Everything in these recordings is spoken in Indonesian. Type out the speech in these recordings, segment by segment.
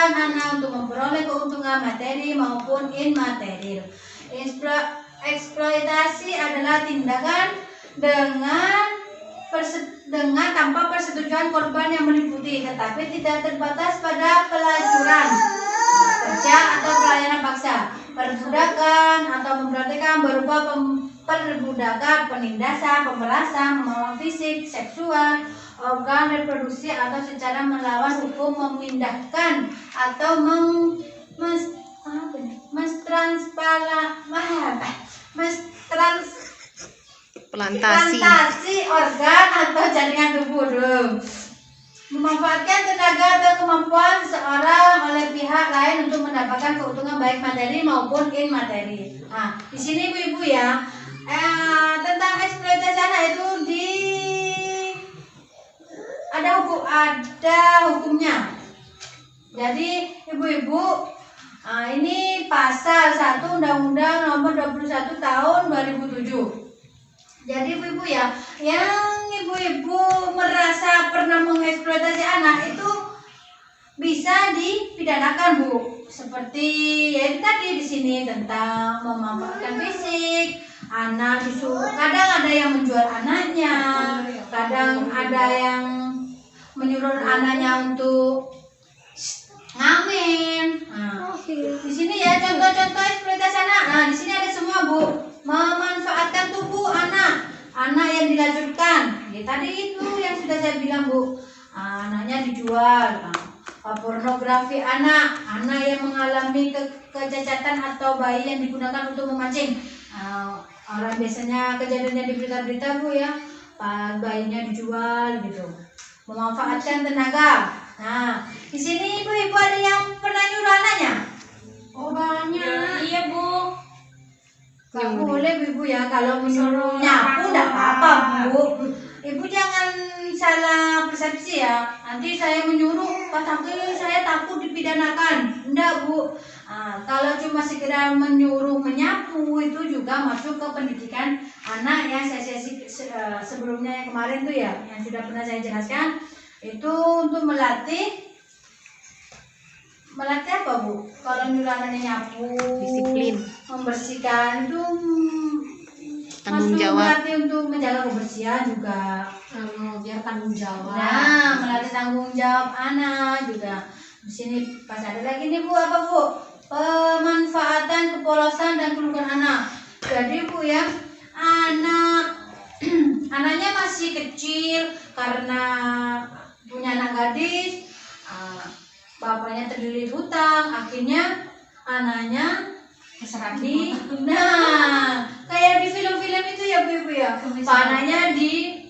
kewajiban anak untuk memperoleh keuntungan materi maupun immaterial. Eksploitasi adalah tindakan dengan tanpa persetujuan korban yang meliputi, tetapi tidak terbatas pada pelacuran, kerja atau pelayanan paksa, perbudakan atau pemberontakan berupa perbudakan, penindasan, pemerasan, melawan fisik, seksual, organ reproduksi atau secara melawan hukum, memindahkan atau transplantasi organ atau jaringan tubuh, memanfaatkan tenaga atau kemampuan seseorang oleh pihak lain untuk mendapatkan keuntungan baik materi maupun immateri. Nah, di sini ibu-ibu ya, tentang eksploitasi anak itu ada hukumnya. Jadi ibu-ibu, ini pasal 1 Undang-Undang Nomor 21 Tahun 2007. Jadi ibu-ibu ya, yang ibu-ibu merasa pernah mengeksploitasi anak itu bisa dipidanakan, Bu. Seperti yang tadi di sini tentang memanfaatkan fisik, anak disuruh, kadang ada yang menjual anaknya, kadang ada yang menyuruh anaknya untuk ngamen. Nah, di sini ya contoh-contoh eksploitasi anak. Nah, di sini ada semua, Bu. Memanfaatkan tubuh anak yang dilacurkan. Ya, tadi itu yang sudah saya bilang, Bu. Anaknya dijual. Pornografi anak yang mengalami kecacatan atau bayi yang digunakan untuk memancing. Orang biasanya kejadiannya di berita-berita, Bu ya. Bayinya dijual gitu. Memanfaatkan tenaga. Nah, di sini ibu-ibu ada yang pernah nyuruh anaknya? Oh, banyak. Iya, Bu. Gak boleh, ibu ya, kalau menyuruh nyapu enggak apa-apa, Bu. Ibu jangan salah persepsi ya. Nanti saya menyuruh, tapi saya takut dipidanakan. Enggak, Bu. Kalau cuma sekedar menyuruh menyapu itu juga masuk ke pendidikan anak ya. Sesi sebelumnya yang kemarin tuh ya, yang sudah pernah saya jelaskan, itu untuk melatih apa, Bu? Kalau nyuruh anaknya nyapu, disiplin, membersihkan itu tanggung jawab. Melatih untuk menjaga kebersihan juga, biar tanggung jawab. Nah, melatih tanggung jawab anak juga. Di sini pas ada lagi nih, Bu, apa, Bu? Pemanfaatan kepolosan dan keluhan anak. Jadi, Bu ya, anaknya masih kecil karena punya anak gadis, bapaknya terlilit hutang, akhirnya anaknya kayak di film-film itu ya, Bu ya. Anaknya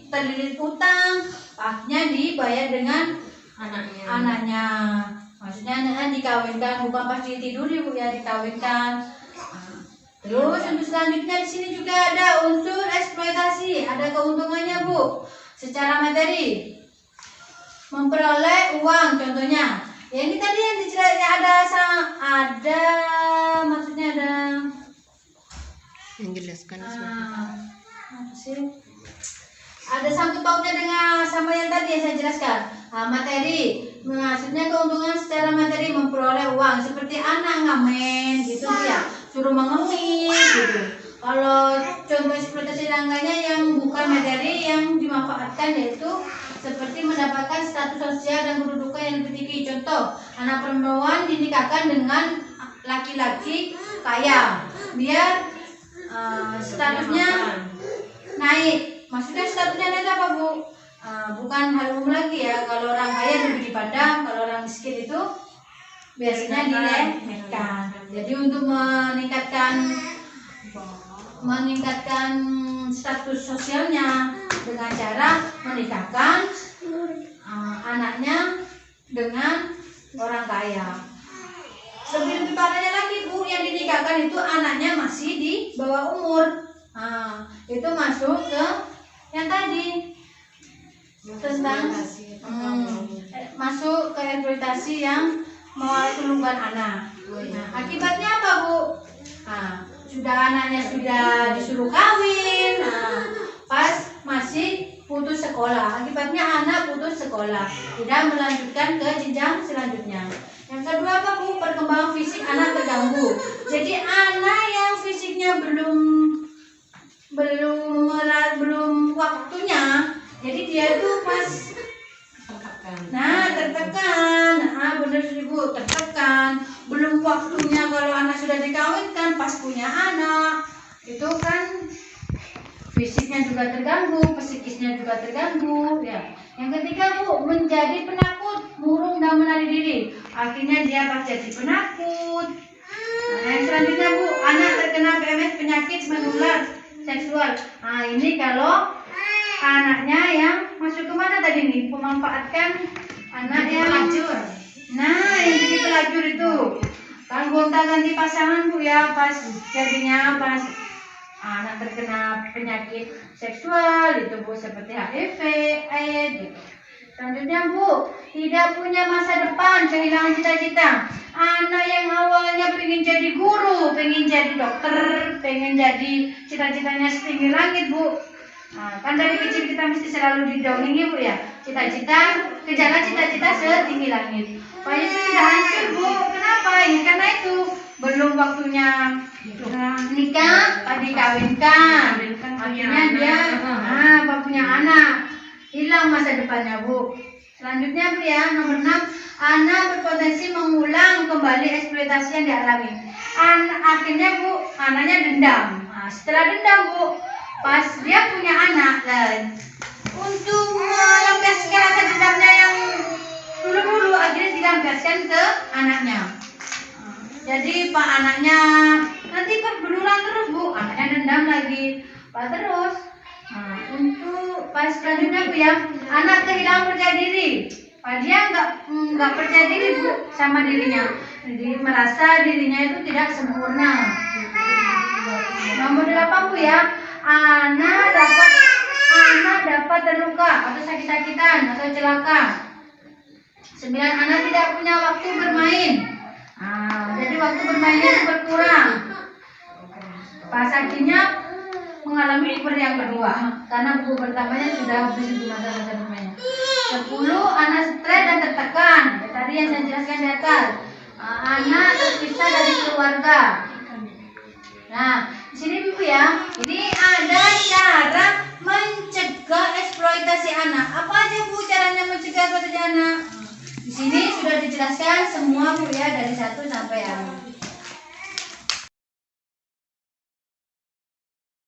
terlilit hutang, akhirnya dibayar dengan anaknya. Maksudnya anaknya dikawinkan, bukan pas tidur ya, Bu ya, dikawinkan. Terus untuk selanjutnya di sini juga ada unsur eksploitasi, ada keuntungannya, Bu. Secara materi, memperoleh uang, contohnya. Ya, ini tadi yang dijelaskan maksudnya ada menjelaskan apa sih? Ada sangkut pautnya dengan sama yang tadi yang saya jelaskan. Materi, maksudnya keuntungan secara materi, memperoleh uang, seperti anak ngamen gitu ya, suruh mengemis gitu. Kalau contoh eksploitasi lainnya yang bukan materi yang dimanfaatkan yaitu seperti mendapatkan status sosial dan kedudukan yang lebih tinggi. Contoh, anak perempuan dinikahkan dengan laki-laki kaya biar statusnya naik. Maksudnya statusnya naik apa, Bu? Bukan hal umum lagi ya. Kalau orang kaya lebih dipandang, kalau orang miskin itu biasanya diremehkan. Jadi untuk meningkatkan status sosialnya dengan cara menikahkan anaknya dengan orang kaya. Lebih parahnya lagi, Bu, yang dinikahkan itu anaknya masih di bawah umur. Itu masuk ke yang tadi tentang masuk ke eksploitasi yang mengawal keluhan anak. Akibatnya apa, Bu? Anaknya sudah disuruh kawin, pas masih putus sekolah. Akibatnya anak putus sekolah, tidak melanjutkan ke jenjang selanjutnya. Yang kedua apa Bu? Perkembangan fisik anak terganggu. Jadi anak yang fisiknya belum waktunya, jadi dia itu pas tertekan. Benar Ibu, tertekan. Belum waktunya kalau anak sudah dikawinkan, pas punya anak, itu kan fisiknya juga terganggu, psikisnya juga terganggu, ya. Yang ketiga Bu, menjadi penakut, murung dan menarik diri. Akhirnya dia jadi penakut. Nah, yang selanjutnya Bu, anak terkena PMS, penyakit menular seksual. Nah, ini kalau anaknya yang masuk ke mana tadi nih? Memanfaatkan anak yang pelacur. Nah, yang jadi pelacur itu kan gonta-ganti pasangan Bu ya, pas anak terkena penyakit seksual itu Bu, seperti HIV, AIDS gitu. Selanjutnya Bu, tidak punya masa depan, kehilangan cita-cita. Anak yang awalnya pengen jadi guru, pengen jadi dokter, pengen jadi cita-citanya setinggi langit Bu. Nah, kan dari kecil kita mesti selalu didongeng Bu ya. Kejarlah cita-cita setinggi langit. Supaya itu tidak hancur Bu. Kenapa? Ini karena itu belum waktunya nikah, dikawinkan. Akhirnya dia punya anak. Hilang masa depannya Bu. Selanjutnya Bu ya, nomor 6, anak berpotensi mengulang kembali eksploitasi yang dialami. Akhirnya Bu, anaknya dendam. Nah, setelah dendam Bu, pas dia punya anak, untuk melampiaskan rasa dendamnya yang dulu akhirnya dilampiaskan ke anaknya. Jadi Pak anaknya nanti berulang terus Bu, anaknya dendam lagi, Pak terus. Nah, untuk pas selanjutnya Bu ya, anak kehilangan percaya diri. Pak dia nggak percaya diri Bu sama dirinya, jadi merasa dirinya itu tidak sempurna. Nomor 8 Bu ya, anak dapat terluka atau sakit-sakitan atau celaka. 9, anak tidak punya waktu bermain. Jadi waktu bermainnya berkurang. Pas akhirnya mengalami puber yang kedua, karena buku pertamanya sudah habis itu masa-masa bermainnya. 10, anak stres dan tertekan. Tadi yang saya jelaskan di atas. Anak terpisah dari keluarga. Nah, di sini Bu ya, ini ada cara mencegah eksploitasi anak. Apa aja Bu caranya mencegah eksploitasi anak? Di sini sudah dijelaskan semua Bu ya, dari 1 sampai 6.